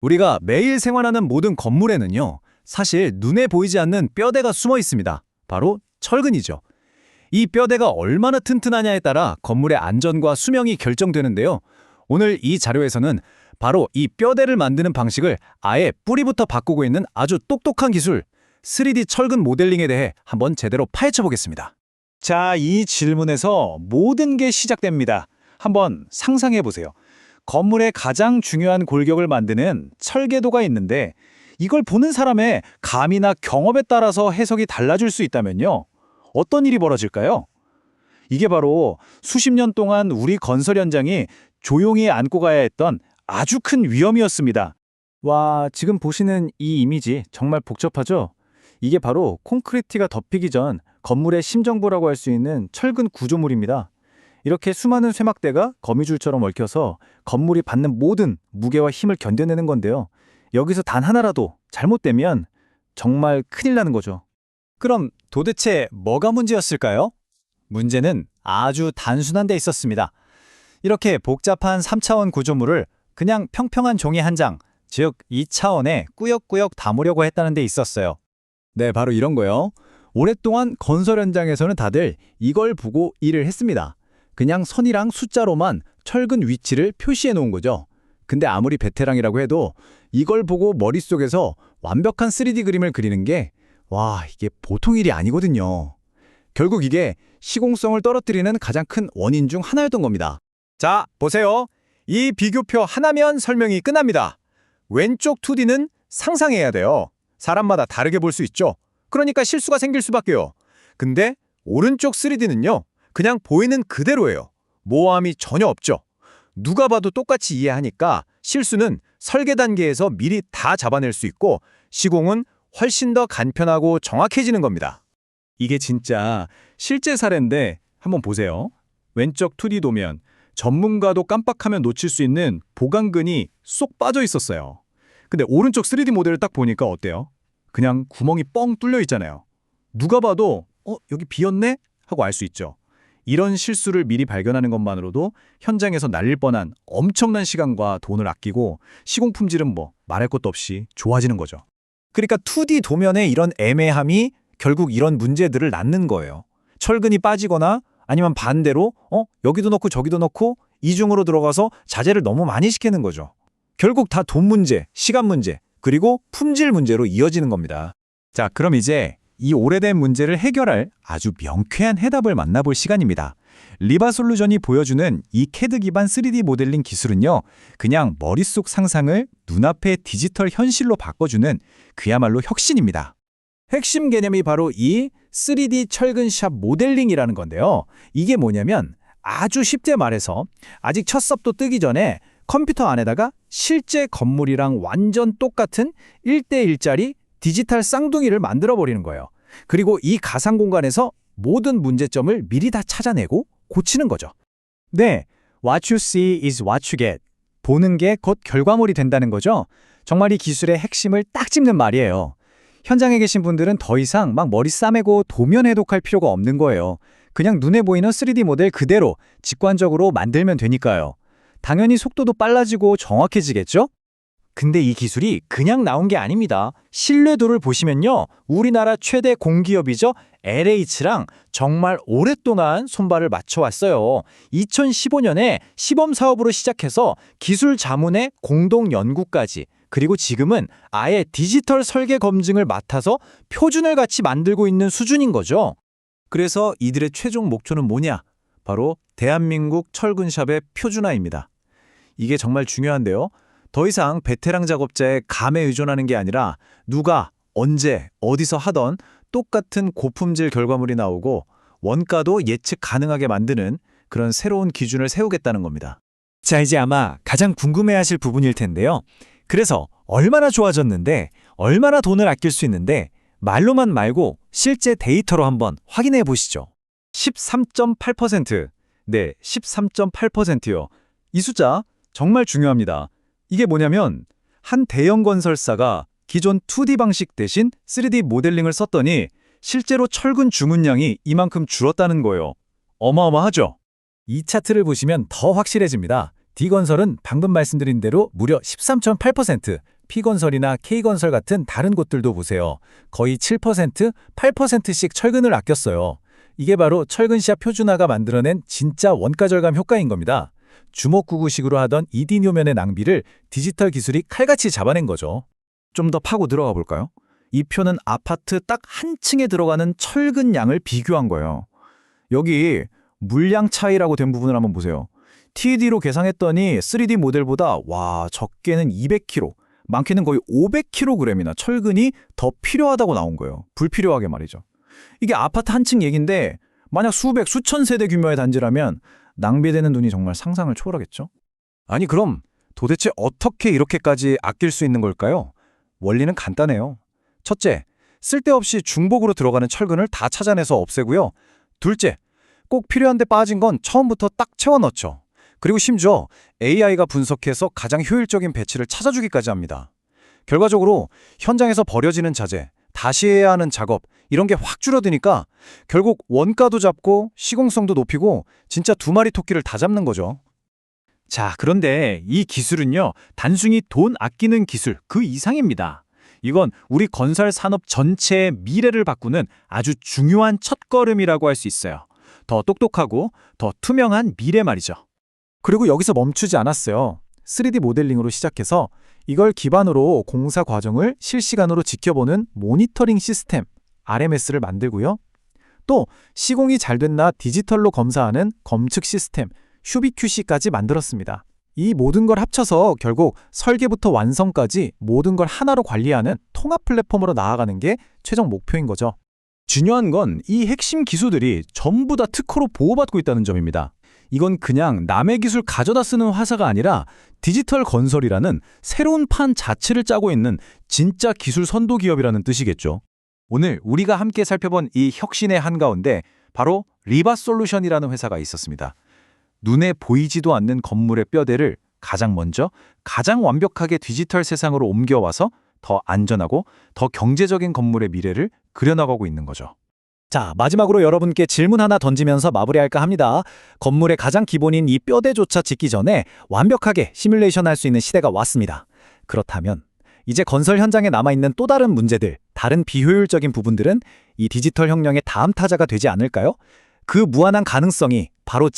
우리가 매일 생활하는 모든 건물에는요, 사실 눈에 보이지 않는 뼈대가 숨어 있습니다. 바로 철근이죠. 이 뼈대가 얼마나 튼튼하냐에 따라 건물의 안전과 수명이 결정되는데요. 오늘 이 자료에서는 바로 이 뼈대를 만드는 방식을 아예 뿌리부터 바꾸고 있는 아주 똑똑한 기술, 3D 철근 모델링에 대해 한번 제대로 파헤쳐 보겠습니다. 자, 이 질문에서 모든 게 시작됩니다. 한번 상상해 보세요. 건물의 가장 중요한 골격을 만드는 설계도가 있는데 이걸 보는 사람의 감이나 경험에 따라서 해석이 달라질 수 있다면요. 어떤 일이 벌어질까요? 이게 바로 수십 년 동안 우리 건설 현장이 조용히 안고 가야 했던 아주 큰 위험이었습니다. 와, 지금 보시는 이 이미지 정말 복잡하죠? 이게 바로 콘크리트가 덮이기 전 건물의 심정부라고 할 수 있는 철근 구조물입니다. 이렇게 수많은 쇠막대가 거미줄처럼 얽혀서 건물이 받는 모든 무게와 힘을 견뎌내는 건데요. 여기서 단 하나라도 잘못되면 정말 큰일 나는 거죠. 그럼 도대체 뭐가 문제였을까요? 문제는 아주 단순한 데 있었습니다. 이렇게 복잡한 3차원 구조물을 그냥 평평한 종이 한 장, 즉 2차원에 꾸역꾸역 담으려고 했다는 데 있었어요. 네, 바로 이런 거요. 오랫동안 건설 현장에서는 다들 이걸 보고 일을 했습니다. 그냥 선이랑 숫자로만 철근 위치를 표시해 놓은 거죠. 근데 아무리 베테랑이라고 해도 이걸 보고 머릿속에서 완벽한 3D 그림을 그리는 게 이게 보통 일이 아니거든요. 결국 이게 시공성을 떨어뜨리는 가장 큰 원인 중 하나였던 겁니다. 자, 보세요. 이 비교표 하나면 설명이 끝납니다. 왼쪽 2D는 상상해야 돼요. 사람마다 다르게 볼 수 있죠. 그러니까 실수가 생길 수밖에요. 근데 오른쪽 3D는요. 그냥 보이는 그대로예요. 모호함이 전혀 없죠. 누가 봐도 똑같이 이해하니까 실수는 설계 단계에서 미리 다 잡아낼 수 있고 시공은 훨씬 더 간편하고 정확해지는 겁니다. 이게 진짜 실제 사례인데 한번 보세요. 왼쪽 2D 도면, 전문가도 깜빡하면 놓칠 수 있는 보강근이 쏙 빠져 있었어요. 근데 오른쪽 3D 모델을 딱 보니까 어때요? 그냥 구멍이 뻥 뚫려 있잖아요. 누가 봐도 여기 비었네? 하고 알 수 있죠. 이런 실수를 미리 발견하는 것만으로도 현장에서 날릴 뻔한 엄청난 시간과 돈을 아끼고 시공 품질은 뭐 말할 것도 없이 좋아지는 거죠. 그러니까 2D 도면의 이런 애매함이 결국 이런 문제들을 낳는 거예요. 철근이 빠지거나 아니면 반대로 여기도 넣고 저기도 넣고 이중으로 들어가서 자재를 너무 많이 시키는 거죠. 결국 다 돈 문제, 시간 문제, 그리고 품질 문제로 이어지는 겁니다. 자, 그럼 이제 이 오래된 문제를 해결할 아주 명쾌한 해답을 만나볼 시간입니다. 리바솔루션이 보여주는 이 CAD 기반 3D 모델링 기술은요, 그냥 머릿속 상상을 눈앞의 디지털 현실로 바꿔주는 그야말로 혁신입니다. 핵심 개념이 바로 이 3D 철근샵 모델링이라는 건데요. 이게 뭐냐면 아주 쉽게 말해서 아직 첫 섭도 뜨기 전에 컴퓨터 안에다가 실제 건물이랑 완전 똑같은 1대1짜리 디지털 쌍둥이를 만들어버리는 거예요. 그리고 이 가상 공간에서 모든 문제점을 미리 다 찾아내고 고치는 거죠. 네, what you see is what you get. 보는 게 곧 결과물이 된다는 거죠. 정말 이 기술의 핵심을 딱 짚는 말이에요. 현장에 계신 분들은 더 이상 막 머리 싸매고 도면 해독할 필요가 없는 거예요. 그냥 눈에 보이는 3D 모델 그대로 직관적으로 만들면 되니까요. 당연히 속도도 빨라지고 정확해지겠죠? 근데 이 기술이 그냥 나온 게 아닙니다. 신뢰도를 보시면요. 우리나라 최대 공기업이죠. LH랑 정말 오랫동안 손발을 맞춰왔어요. 2015년에 시범 사업으로 시작해서 기술 자문회 공동 연구까지, 그리고 지금은 아예 디지털 설계 검증을 맡아서 표준을 같이 만들고 있는 수준인 거죠. 그래서 이들의 최종 목표는 뭐냐? 바로 대한민국 철근샵의 표준화입니다. 이게 정말 중요한데요. 더 이상 베테랑 작업자의 감에 의존하는 게 아니라 누가 언제 어디서 하던 똑같은 고품질 결과물이 나오고 원가도 예측 가능하게 만드는 그런 새로운 기준을 세우겠다는 겁니다. 자, 이제 아마 가장 궁금해하실 부분일 텐데요. 그래서 얼마나 좋아졌는데, 얼마나 돈을 아낄 수 있는데 말로만 말고 실제 데이터로 한번 확인해 보시죠. 13.8%. 네, 13.8%요. 이 숫자 정말 중요합니다. 이게 뭐냐면 한 대형 건설사가 기존 2D 방식 대신 3D 모델링을 썼더니 실제로 철근 주문량이 이만큼 줄었다는 거예요. 어마어마하죠? 이 차트를 보시면 더 확실해집니다. D건설은 방금 말씀드린 대로 무려 13.8%, P건설이나 K건설 같은 다른 곳들도 보세요. 거의 7%, 8%씩 철근을 아꼈어요. 이게 바로 철근시합 표준화가 만들어낸 진짜 원가절감 효과인 겁니다. 주먹구구식으로 하던 ED노면의 낭비를 디지털 기술이 칼같이 잡아낸 거죠. 좀 더 파고 들어가 볼까요? 이 표는 아파트 딱 한 층에 들어가는 철근 양을 비교한 거예요. 여기 물량 차이라고 된 부분을 한번 보세요. TED로 계산했더니 3D 모델보다 적게는 200kg, 많게는 거의 500kg이나 철근이 더 필요하다고 나온 거예요. 불필요하게 말이죠. 이게 아파트 한 층 얘긴데 만약 수백, 수천 세대 규모의 단지라면 낭비되는 돈이 정말 상상을 초월하겠죠? 아니 그럼 도대체 어떻게 이렇게까지 아낄 수 있는 걸까요? 원리는 간단해요. 첫째, 쓸데없이 중복으로 들어가는 철근을 다 찾아내서 없애고요. 둘째, 꼭 필요한데 빠진 건 처음부터 딱 채워 넣죠. 그리고 심지어 AI가 분석해서 가장 효율적인 배치를 찾아주기까지 합니다. 결과적으로 현장에서 버려지는 자재, 다시 해야 하는 작업 이런 게 확 줄어드니까 결국 원가도 잡고 시공성도 높이고 진짜 두 마리 토끼를 다 잡는 거죠. 자, 그런데 이 기술은요, 단순히 돈 아끼는 기술 그 이상입니다. 이건 우리 건설 산업 전체의 미래를 바꾸는 아주 중요한 첫걸음이라고 할 수 있어요. 더 똑똑하고 더 투명한 미래 말이죠. 그리고 여기서 멈추지 않았어요. 3D 모델링으로 시작해서 이걸 기반으로 공사 과정을 실시간으로 지켜보는 모니터링 시스템 RMS를 만들고요. 또 시공이 잘 됐나 디지털로 검사하는 검측 시스템 슈비QC까지 만들었습니다. 이 모든 걸 합쳐서 결국 설계부터 완성까지 모든 걸 하나로 관리하는 통합 플랫폼으로 나아가는 게 최종 목표인 거죠. 중요한 건 이 핵심 기술들이 전부 다 특허로 보호받고 있다는 점입니다. 이건 그냥 남의 기술 가져다 쓰는 화사가 아니라 디지털 건설이라는 새로운 판 자체를 짜고 있는 진짜 기술 선도 기업이라는 뜻이겠죠. 오늘 우리가 함께 살펴본 이 혁신의 한가운데 바로 리바솔루션이라는 회사가 있었습니다. 눈에 보이지도 않는 건물의 뼈대를 가장 먼저 가장 완벽하게 디지털 세상으로 옮겨와서 더 안전하고 더 경제적인 건물의 미래를 그려나가고 있는 거죠. 자, 마지막으로 여러분께 질문 하나 던지면서 마무리할까 합니다. 건물의 가장 기본인 이 뼈대조차 짓기 전에 완벽하게 시뮬레이션 할 수 있는 시대가 왔습니다. 그렇다면 이제 건설 현장에 남아있는 또 다른 문제들, 다른 비효율적인 부분들은 이 디지털 혁명의 다음 타자가 되지 않을까요? 그 무한한 가능성이 바로